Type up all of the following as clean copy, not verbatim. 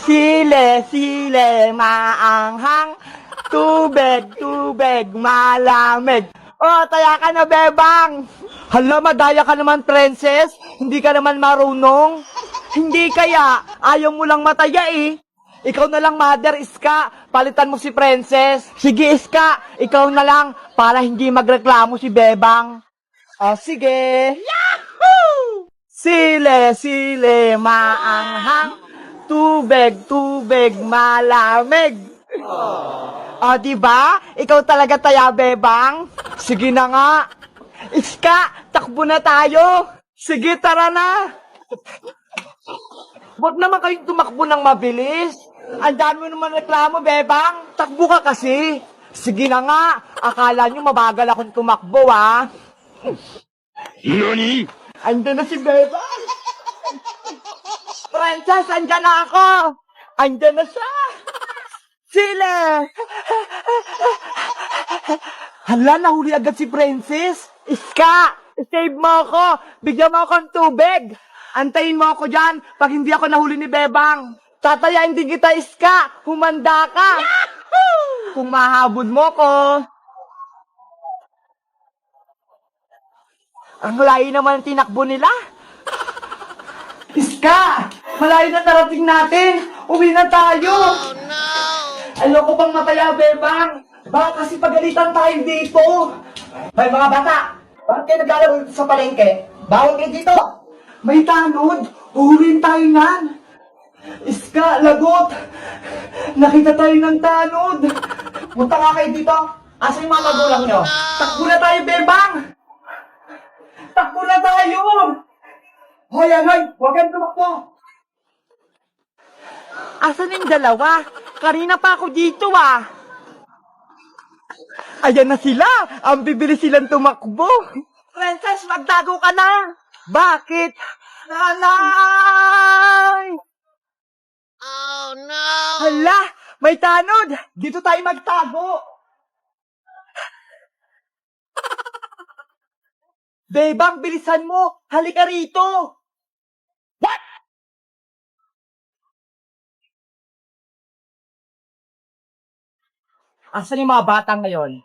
Sile, sile, maanghang. Tubig, tubig, malamig. Oh, taya ka na, bebang. Hala, madaya ka naman, princess. Hindi ka naman marunong. Hindi kaya, ayaw mo lang mataya eh. Ikaw na lang, Mother Iska. Palitan mo si princess. Sige, Iska. Ikaw na lang para hindi magreklamo si bebang. Oh, sige. Yahoo! Sile, sile, maanghang. Tubig, tubig, malamig. O, diba? Ikaw talaga taya, bebang. Sige na nga. Iska, takbo na tayo. Sige, tara na. Ba't naman kayong tumakbo ng mabilis? Ang dami mo naman reklamo, bebang. Takbo ka kasi. Sige na nga. Akala nyo mabagal akong tumakbo, ha? NANI?! Andyan na si bebang. Princess, andyan na ako. Andyan na siya. Sile! Hala, nahuli agad si Princess. Iska! Save mo ako! Bigyan mo akong tubig! Antayin mo ako dyan pag hindi ako nahuli ni Bebang. Tatayain din kita, Iska! Humanda ka! Yahoo! Kung mahabod mo ko. Ang layo naman ang tinakbo nila. Iska! Malayo na narating natin! Uwi na tayo! Oh, no! Ayoko pang mataya, Bebang! Baka kasi pagalitan tayo dito! May mga bata! Bakit kayo naglalaro dito sa palengke? Bawal kayo dito! May tanod! Uhulihin tayo nan! Iska, lagot! Nakita tayo ng tanod! Punta nga kayo dito! Asa yung mga magulang nyo? Takbo na tayo, Bebang! Takbo na tayo! Hoy, hoy! Huwag kang tumakbo! Asan yung dalawa? Kanina pa ako dito, ah! Ayan na sila! Ang bibilis silang tumakbo! Princess, magtago ka na! Bakit? Nanay! Oh no! Hala! May tanod! Dito tayo magtago! Bebang, bilisan mo! Halika rito! What? Asan yung mga batang ngayon?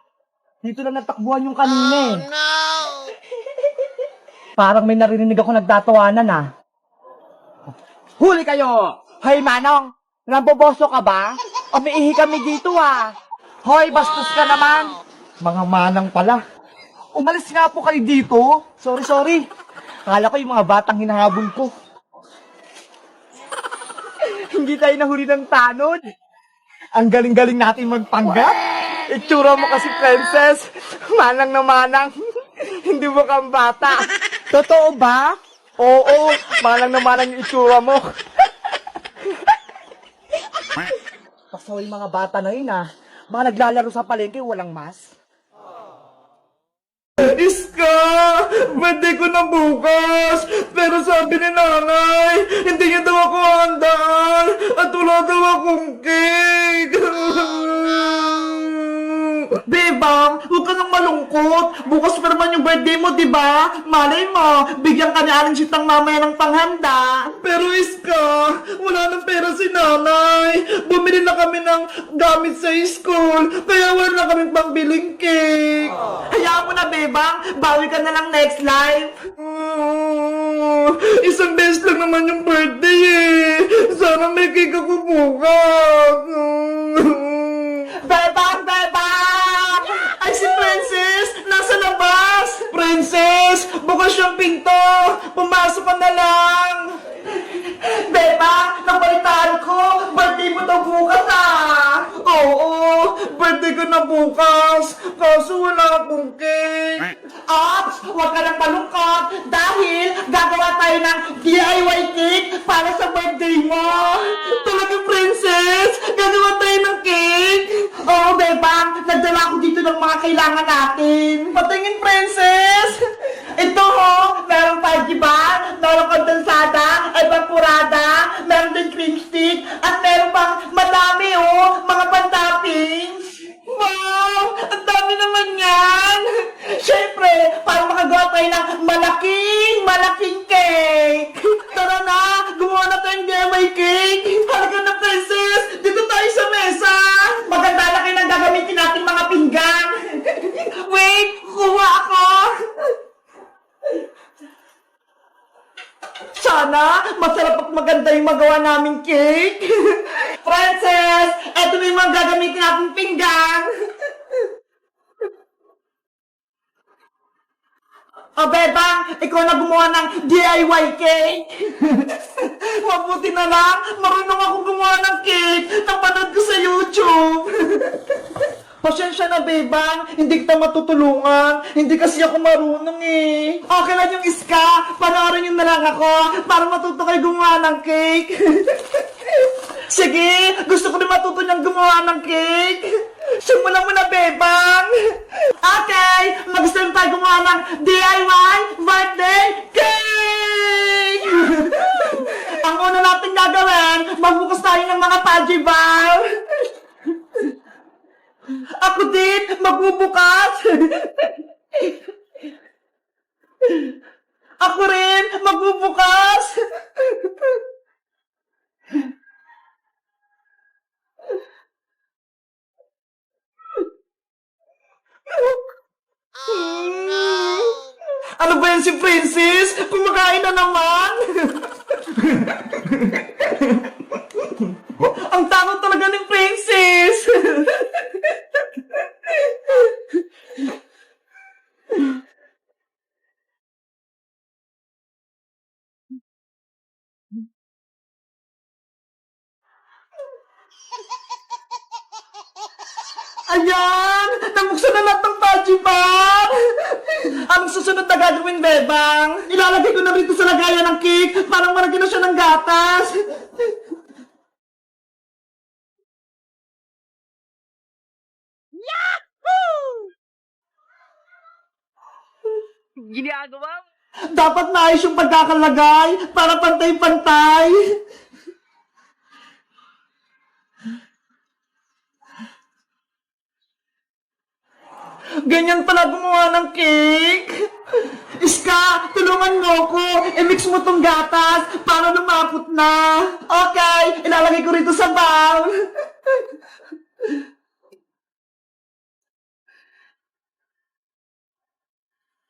Dito lang nagtakbuhan yung kanina eh. Oh no! Parang may narinig ako nagtatawanan ah. Huli kayo! Hoy Manong! Namboboso ka ba? Umiihi kami dito ah. Hoy, bastos ka naman! Mga manang pala. Umalis nga po kayo dito. Sorry. Akala ko yung mga batang hinahabol ko. Hindi tayo nahuli ng tanod. Ang galing-galing natin magpanggap. Itsura mo kasi, princess. Manang na manang. Hindi mo kang bata. Totoo ba? Oo, manang na manang yung itsura mo. Paso yung mga bata na yun ah. Mga naglalaro sa palengke, walang mas. Iska! Birthday ko na bukas! Pero sabi ni nanay, hindi niya daw ako handaan at wala daw akong cake! Bebang, huwag ka nang malungkot. Bukas pa naman yung birthday mo, di ba? Malay mo, bigyan ka ni Aling Sitang mamaya ng panghanda. Pero Iska, wala nang pera si nanay. Bumili na kami ng gamit sa school, kaya wala na kaming pangbiling cake. Hayaan mo na, Bebang. Bawi ka na lang next life. Isang beses lang naman yung birthday eh. Sana may cake ako bukas. Bebang! Ay, si Princess! Nasa labas! Princess! Bukas yung pinto! Pumasok ka na lang! Beba! Nabalitaan ko! Birthday mo daw bukas ah! Oo! Birthday ko na bukas! Kaso wala akong cake! At huwag ka nang malungkot dahil gagawa tayo ng DIY cake para sa birthday mo! Talaga, Princess! Gagawa tayo ng cake! Oo, Bebang! Nagdala ako dito ng mga kailangan natin! Patingin, Princess! Ito ho! Merong pajiban, merong kondensada, evaporada, meron din cream stick, at meron pang madami oh! Mga pan-toppings! Wow! Ang dami naman yan! Siyempre, para makagawa tayo ng malaking cake! Tara na! Gumawa na tayong DIY cake! Halika na, Princess! maganda yung magawa naming cake. Princess, eto na yung mga gagamitin nating pinggan. O, Bebang, ikaw na gumawa ng DIY cake. Mabuti na lang, marunong akong gumawa ng cake. Napanood ko sa YouTube. Pasensya na, Bebang. Hindi kita matutulungan. Hindi kasi ako marunong eh. Okay lang yung iska. Panoorin yun na lang ako para matuto kayo gumawa ng cake. Sige, gusto ko na matuto niyang gumawa ng cake. Simulan mo na, Bebang. Okay, mag-start tayo gumawa ng DIY birthday cake! Ang una natin gagawin, magbukas tayo ng mga Pudgy bar. Ako din, magbubukas. Ako rin, magbubukas. Oh no! Ano ba yan si Princess? Kumakain na naman. Ang takot talaga ni Princess. Ayan! Nabuksan na lahat ng Pudgy bar! Anong susunod na gagawin, Bebang? Ilalagay ko na rito sa lagayan ng cake. Parang maragyan na siya ng gatas. Ginagawa mo? Dapat maayos yung pagkakalagay para pantay-pantay. Ganyan pala gumawa ng cake. Iska, tulungan mo ko. I-mix mo tong gatas para lumapot na. Okay, ilalagay ko rito sa bowl.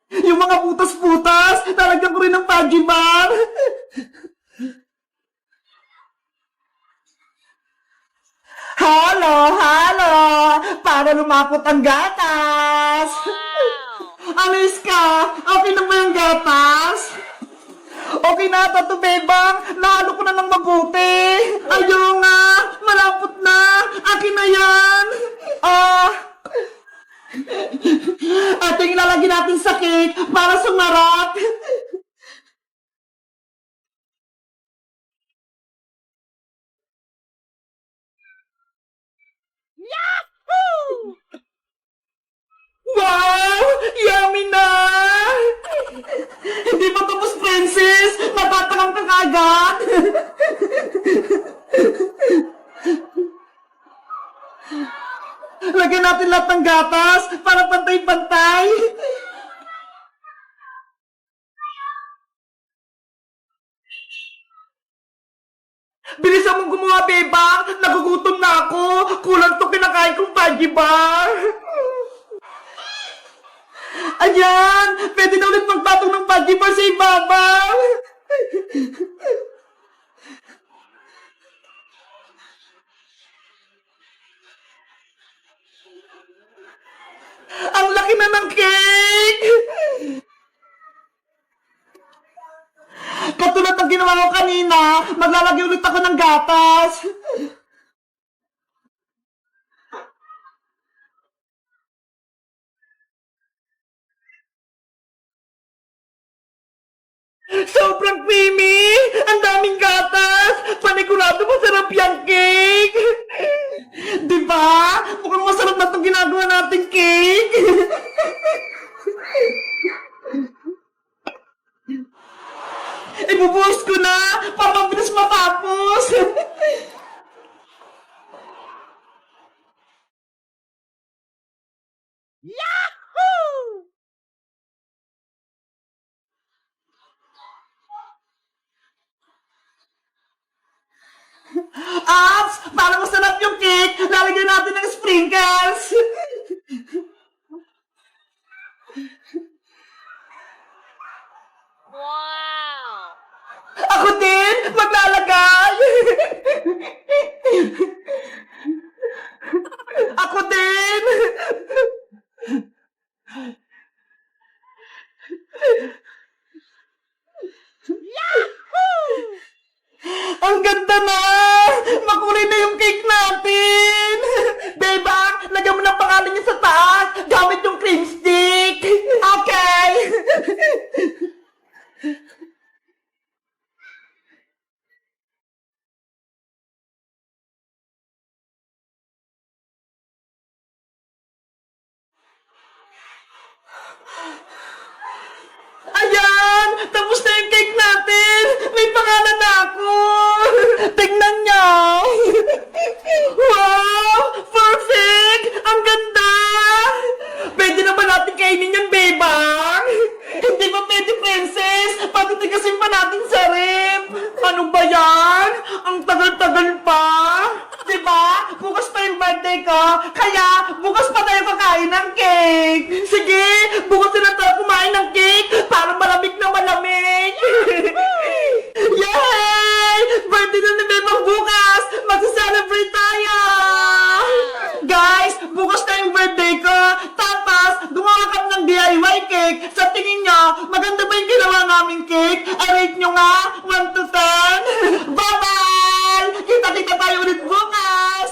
Yung mga butas-butas, talagyan ko rin ng Pudgy bar. Halo, halo! Para lumapot ang gatas! Wow! Ano, Iska? Okay na ba yung gatas? Okay na, Tato Bebang. Nahalo ko na ng mabuti. Ayaw nga, malapot na. Akin na yan. Ito yung ilalagay natin sa cake para sumarap. Yahoo! Wow! Yummy na! Hindi pa tapos, Princess! Natatakam ka agad! Lagyan natin lahat ng gatas para pantay-pantay! Bilisan mong gumawa, Bebang! Nagugutom na ako! Kulang to kinakain kong Pudgy bar! Ayan! Pwede na ulit magpatong ng Pudgy bar sa ibabaw! Ang laki na ng cake! Katulad ng ginawa ko kanina, maglalagay ulit ako ng gatas. Sobrang creamy! Ang daming gatas! Panigurado masarap yung cake! Di ba? Mukhang masarap na itong ginagawa nating cake! Ibubuhos ko na! Para mabilis matapos! Yahoo! Apps! Para masarap yung cake, lalagyan natin ng sprinkles! Wow! Ako din! din maglalagay. Ako din. Ang ganda na! Makulay na yung cake natin! Bebang, lagyan mo ng pangalan niya sa taas gamit yung cream stick! Okay! Ayan! Tapos na yung cake natin! May pangalan na ako! Tingnan niyo! Wow! Perfect! Ang ganda! Pwede na ba natin kainin yan, bebang? Hindi ba pwede, princess? Patitigasin pa natin sa rep! Ano ba yan? Ang tagal-tagal pa! Diba? Bukas pa yung birthday ko, kaya bukas pa tayo kakain ng cake! Sige! Bukas na tayo kumain ng cake para malamig na malamig! Yay! Birthday na ni Bebang bukas! Magsa-celebrate tayo! Guys, bukas na yung birthday ko! Tapos, gumawa kami ng DIY cake! Sa tingin nyo, maganda ba yung ginawa naming cake? I-rate nyo nga, 1 to 10! Bye-bye! Kita-kita tayo ulit bukas!